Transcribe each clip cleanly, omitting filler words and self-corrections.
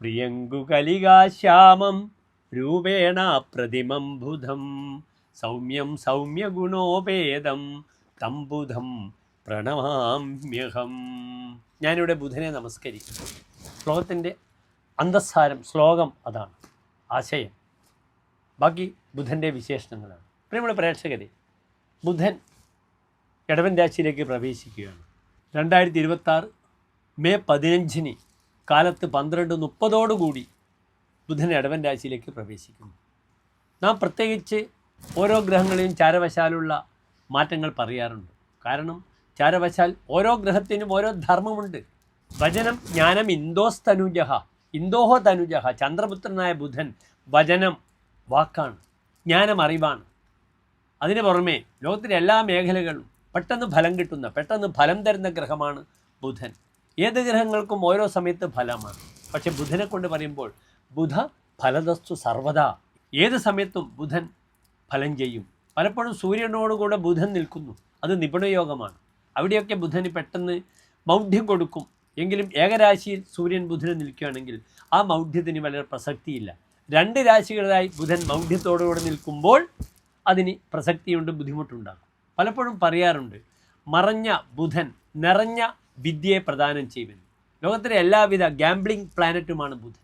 പ്രിയങ്കുകലികാശ്യാമം രൂപേണ പ്രതിമം ബുധം സൗമ്യം സൗമ്യഗുണോപേതം തം ബുധം പ്രണമാമ്യഹം. ഞാനിവിടെ ബുധനെ നമസ്കരിക്കും. ശ്ലോകത്തിൻ്റെ അന്തസ്സാരം ശ്ലോകം അതാണ്, ആശയം. ബാക്കി ബുധൻ്റെ വിശേഷണങ്ങളാണ്. പ്രിയമുള്ള പ്രേക്ഷകരെ, ബുധൻ ഇടവൻ രാശിയിലേക്ക് പ്രവേശിക്കുകയാണ്. 2026 മെയ് 15 കാലത്ത് 12:30 ബുധൻ ഇടവൻ രാശിയിലേക്ക് പ്രവേശിക്കുന്നു. നാം പ്രത്യേകിച്ച് ഓരോ ഗ്രഹങ്ങളെയും ചാരവശാലുള്ള മാറ്റങ്ങൾ പറയാറുണ്ട്. കാരണം ചാരവശാൽ ഓരോ ഗ്രഹത്തിനും ഓരോ ധർമ്മമുണ്ട്. വചനം ജ്ഞാനം ഇന്തോഹോ തനുജഹ. ചന്ദ്രപുത്രനായ ബുധൻ വചനം വാക്കാണ്, ജ്ഞാനം അറിവാണ്. അതിന് പുറമെ ലോകത്തിലെ എല്ലാ മേഖലകളും പെട്ടെന്ന് ഫലം കിട്ടുന്ന, പെട്ടെന്ന് ഫലം തരുന്ന ഗ്രഹമാണ് ബുധൻ. ഏത് ഗ്രഹങ്ങൾക്കും ഓരോ സമയത്ത് ഫലമാണ്. പക്ഷെ ബുധനെ കൊണ്ട് പറയുമ്പോൾ ബുധ ഫലദസ്തു സർവദാ, ഏത് സമയത്തും ബുധൻ ഫലം ചെയ്യും. പലപ്പോഴും സൂര്യനോടുകൂടെ ബുധൻ നിൽക്കുന്നു, അത് നിപുണയോഗമാണ്. അവിടെയൊക്കെ ബുധന് പെട്ടെന്ന് മൗഢ്യം കൊടുക്കും. എങ്കിലും ഏകരാശിയിൽ സൂര്യൻ ബുധന് നിൽക്കുകയാണെങ്കിൽ ആ മൗഢ്യത്തിന് വളരെ പ്രസക്തിയില്ല. 2 രാശികളായി ബുധൻ മൗഢ്യത്തോടുകൂടെ നിൽക്കുമ്പോൾ അതിന് പ്രസക്തിയുണ്ട്, ബുദ്ധിമുട്ടുണ്ടാകും. പലപ്പോഴും പറയാറുണ്ട്, മറഞ്ഞ ബുധൻ നിറഞ്ഞ വിദ്യയെ പ്രദാനം ചെയ്യുമെന്ന്. ലോകത്തിലെ എല്ലാവിധ ഗാംബ്ലിംഗ് പ്ലാനറ്റുമാണ് ബുധൻ.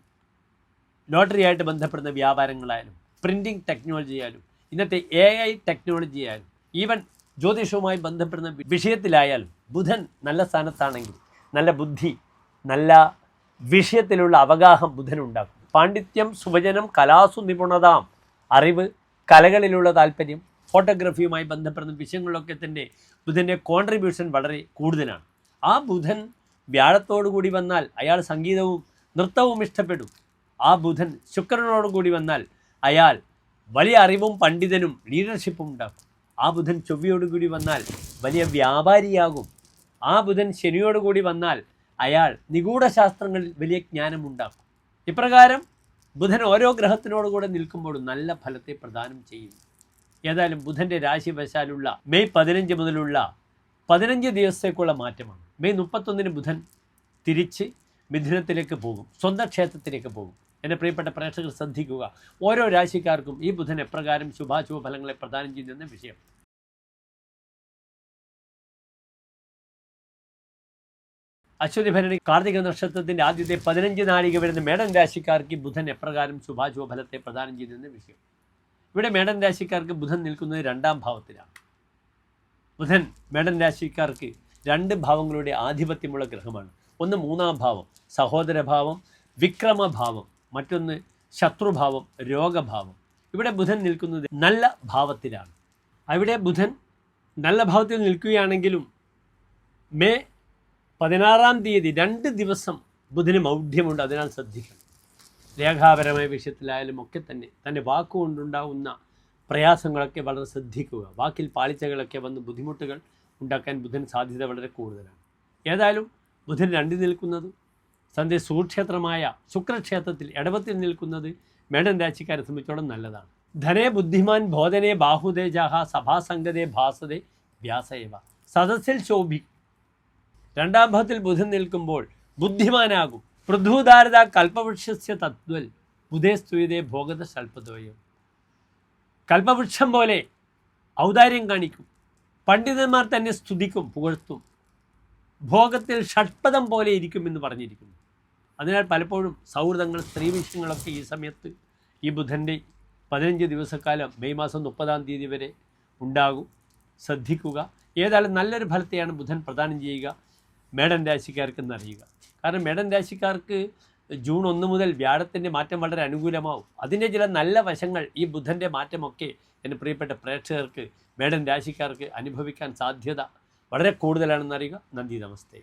ലോട്ടറിയായിട്ട് ബന്ധപ്പെടുന്ന വ്യാപാരങ്ങളായാലും, പ്രിൻറ്റിംഗ് ടെക്നോളജി ആയാലും, ഇന്നത്തെ AI ടെക്നോളജി ആയാലും, ഈവൻ ജ്യോതിഷവുമായി ബന്ധപ്പെടുന്ന വിഷയത്തിലായാലും ബുധൻ നല്ല സ്ഥാനത്താണെങ്കിൽ നല്ല ബുദ്ധി, നല്ല വിഷയത്തിലുള്ള അവഗാഹം ബുധനുണ്ടാക്കും. പാണ്ഡിത്യം, സുവചനം, കലാസു നിപുണതാം, അറിവ്, കലകളിലുള്ള താല്പര്യം, ഫോട്ടോഗ്രാഫിയുമായി ബന്ധപ്പെടുന്ന വിഷയങ്ങളിലൊക്കെ തന്നെ ബുധൻ്റെ കോൺട്രിബ്യൂഷൻ വളരെ കൂടുതലാണ്. ആ ബുധൻ വ്യാഴത്തോടുകൂടി വന്നാൽ അയാൾ സംഗീതവും നൃത്തവും ഇഷ്ടപ്പെടും. ആ ബുധൻ ശുക്രനോടുകൂടി വന്നാൽ അയാൾ വലിയ അറിവും പണ്ഡിതനും ലീഡർഷിപ്പും ഉണ്ടാക്കും. ആ ബുധൻ ചൊവ്വയോടുകൂടി വന്നാൽ വലിയ വ്യാപാരിയാകും. ആ ബുധൻ ശനിയോടുകൂടി വന്നാൽ അയാൾ നിഗൂഢശാസ്ത്രങ്ങളിൽ വലിയ ജ്ഞാനമുണ്ടാക്കും. ഇപ്രകാരം ബുധൻ ഓരോ ഗ്രഹത്തിനോടുകൂടെ നിൽക്കുമ്പോഴും നല്ല ഫലത്തെ പ്രദാനം ചെയ്യുന്നു. ഏതായാലും ബുധൻ്റെ രാശിവശാലുള്ള മെയ് 15 മുതലുള്ള 15 ദിവസത്തേക്കുള്ള മാറ്റമാണ്. മെയ് 31 ബുധൻ തിരിച്ച് മിഥുനത്തിലേക്ക് പോകും, സ്വന്തം ക്ഷേത്രത്തിലേക്ക് പോകും. എൻ്റെ പ്രിയപ്പെട്ട പ്രേക്ഷകർ ശ്രദ്ധിക്കുക, ഓരോ രാശിക്കാർക്കും ഈ ബുധൻ എപ്രകാരം ശുഭാശുഭ ഫലങ്ങളെ പ്രദാനം ചെയ്യുന്ന വിഷയം. അശ്വതി ഭരണി കാർത്തിക നക്ഷത്രത്തിൻ്റെ ആദ്യത്തെ 15 നാഴിക വരുന്ന മേടൻ രാശിക്കാർക്ക് ബുധൻ എപ്രകാരം ശുഭാശുഭ ഫലത്തെ പ്രദാനം ചെയ്യുന്ന വിഷയം. ഇവിടെ മേടൻ രാശിക്കാർക്ക് ബുധൻ നിൽക്കുന്നത് 2ാം ഭാവത്തിലാണ്. ബുധൻ മേടൻ രാശിക്കാർക്ക് 2 ഭാവങ്ങളുടെ ആധിപത്യമുള്ള ഗ്രഹമാണ്. ഒന്ന് 3ാം ഭാവം, സഹോദരഭാവം, വിക്രമഭാവം. മറ്റൊന്ന് ശത്രുഭാവം, രോഗഭാവം. ഇവിടെ ബുധൻ നിൽക്കുന്നത് നല്ല ഭാവത്തിലാണ്. അവിടെ ബുധൻ നല്ല ഭാവത്തിൽ നിൽക്കുകയാണെങ്കിലും മെയ് 16 തീയതി 2 ദിവസം ബുധന് മൗഢ്യമുണ്ട്. അതിനാൽ ശ്രദ്ധിക്കണം. രേഖാപരമായ വിഷയത്തിലായാലും ഒക്കെ തന്നെ തൻ്റെ വാക്കുകൊണ്ടുണ്ടാകുന്ന പ്രയാസങ്ങളൊക്കെ വളരെ ശ്രദ്ധിക്കുക. വാക്കിൽ പാളിച്ചകളൊക്കെ വന്ന് ബുദ്ധിമുട്ടുകൾ ഉണ്ടാക്കാൻ ബുധൻ സാധ്യത വളരെ കൂടുതലാണ്. ഏതായാലും ബുധൻ 2 നിൽക്കുന്നത് തൻ്റെ സുക്ഷേത്രമായ ശുക്രക്ഷേത്രത്തിൽ ഇടവത്തിൽ നിൽക്കുന്നത് മേടൻ രാശിക്കാരെ സംബന്ധിച്ചോളം നല്ലതാണ്. ധനേ ബുദ്ധിമാൻ ബോധനേ ബാഹുദേജാഹ സഭാസംഗതേ ഭാസതേ വ്യാസേവ. സദസ്സിൽ ശോഭി. 2ാം ഭാവത്തിൽ ബുധൻ നിൽക്കുമ്പോൾ ബുദ്ധിമാനാകും. പൃഥ്വധാരത കൽപ്പവൃക്ഷസ്യ തത്വൽ ബുധേ സ്തുയതേ ഭോഗത ശൽപദ്വയം. കൽപ്പവൃക്ഷം പോലെ ഔദാര്യം കാണിക്കും. പണ്ഡിതന്മാർ തന്നെ സ്തുതിക്കും, പുകഴ്ത്തും. ഭോഗത്തിൽ ഷഡ്പദം പോലെ ഇരിക്കുമെന്ന് പറഞ്ഞിരിക്കുന്നു. അതിനാൽ പലപ്പോഴും സൗഹൃദങ്ങൾ, സ്ത്രീ വിഷയങ്ങളൊക്കെ ഈ സമയത്ത് ഈ ബുധൻ്റെ 15 ദിവസക്കാലം മെയ് മാസം 30-ാം തീയതി വരെ ഉണ്ടാകും. ശ്രദ്ധിക്കുക. ഏതായാലും നല്ലൊരു ഫലത്തെയാണ് ബുധൻ പ്രദാനം ചെയ്യുക മേടൻ രാശിക്കാർക്ക് എന്നറിയുക. കാരണം മേടൻ രാശിക്കാർക്ക് ജൂൺ 1 മുതൽ വ്യാഴത്തിൻ്റെ മാറ്റം വളരെ അനുകൂലമാവും. അതിൻ്റെ ചില നല്ല വശങ്ങൾ ഈ ബുധൻ്റെ മാറ്റമൊക്കെ എൻ്റെ പ്രിയപ്പെട്ട പ്രേക്ഷകർക്ക്, മേടൻ രാശിക്കാർക്ക് അനുഭവിക്കാൻ സാധ്യത വളരെ കൂടുതലാണെന്നറിയുക. നന്ദി, നമസ്തേ.